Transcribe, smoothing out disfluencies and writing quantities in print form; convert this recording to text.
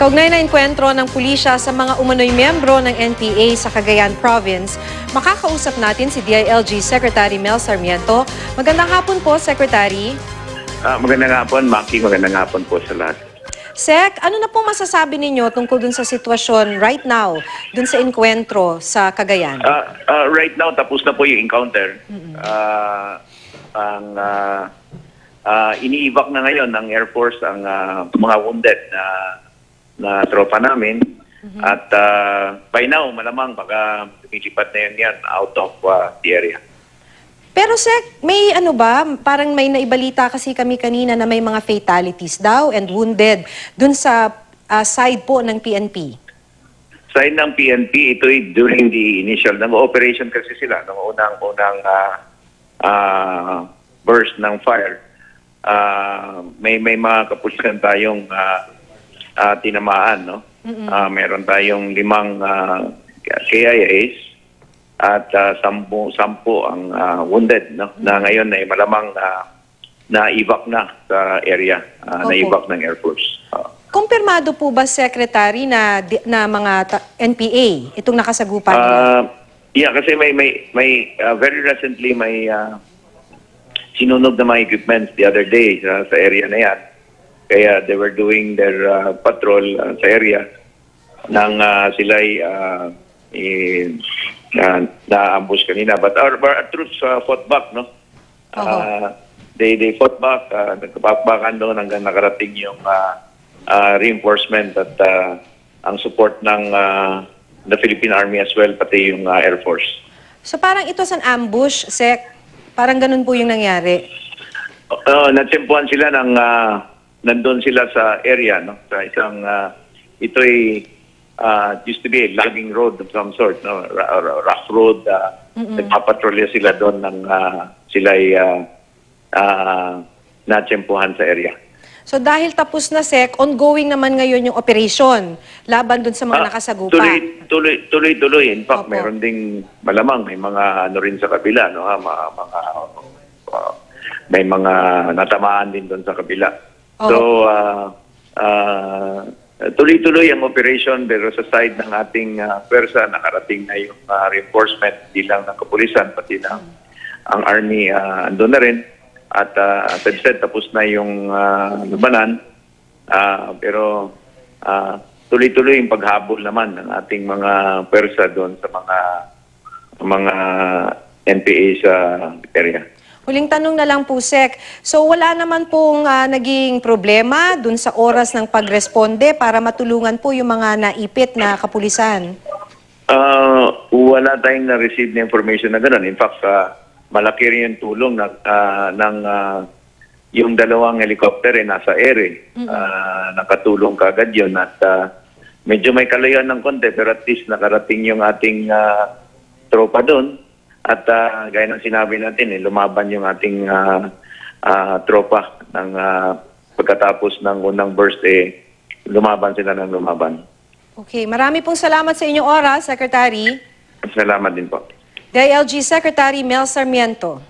Kaugnay na enkwentro ng pulisya sa mga umano'y miyembro ng NPA sa Cagayan Province, makakausap natin si DILG Secretary Mel Sarmiento. Magandang hapon po, Secretary. Magandang hapon, Maki. Magandang hapon po sa lahat. Sec, ano na po masasabi ninyo tungkol dun sa sitwasyon right now, dun sa enkwentro sa Cagayan? Right now, tapos na po yung encounter. Ini-evac na ngayon ng Air Force ang mga wounded na tropa namin. At by now, malamang baka lumilipat na yan out of the area. Pero Sec, may ano ba, parang may naibalita kasi kami kanina na may mga fatalities daw and wounded dun sa side po ng PNP. Side ng PNP, ito during the initial, nag-operation kasi sila, nung unang burst ng fire. May mga kapulisan tayong tinamaan, no? Meron tayong 5 KIAs at 10 ang wounded, no? Na ngayon ay malamang na-evac na sa area, na-evac ng Air Force. Kumpirmado po ba, Secretary, na mga NPA itong nakasagupan nila? Yeah, kasi may very recently may sinunog na mga equipments the other day sa area na yan. Kaya they were doing their patrol sa area nang sila'y na-ambush kanina. But our troops fought back, no? They fought back, nagkapakbakan doon hanggang nakarating yung reinforcement at ang support ng the Philippine Army as well, pati yung Air Force. So parang ito sa ambush, Sec? Parang ganun po yung nangyari? Natsempuan sila ng nandun sila sa area, no? Sa isang, ito'y used to be a logging road of some sort, no? Rough road. Nagpapatrolya sila doon ng sila'y natsempuhan sa area. So dahil tapos na, Sec, ongoing naman ngayon yung operation laban doon sa mga nakasagupa. Tuloy. In fact, mayroon ding malamang, may mga ano rin sa kabila, no? May mga natamaan din doon sa kabila. So, tuloy-tuloy ang operation pero sa side ng ating pwersa, nakarating na yung reinforcement, di lang ng kapulisan, pati ng ang Army andun na rin. At as I've said, tapos na yung labanan. Pero tuloy-tuloy yung paghabol naman ng ating mga pwersa doon sa mga NPA sa area. Huling tanong na lang po, Sec. So wala naman pong naging problema dun sa oras ng pagresponde para matulungan po yung mga naipit na kapulisan? Wala tayong na-receive na information na gano'n. In fact, malaki rin yung tulong ng yung 2 helicopter nasa ere. Nakatulong kagad yun at medyo may kalayuan ng konti pero at least nakarating yung ating tropa doon. At gaya ng sinabi natin, lumaban yung ating tropa ng pagkatapos ng unang burst, lumaban sila ng lumaban. Okay, marami pong salamat sa inyong oras, Secretary. Salamat din po. DILG Secretary Mel Sarmiento.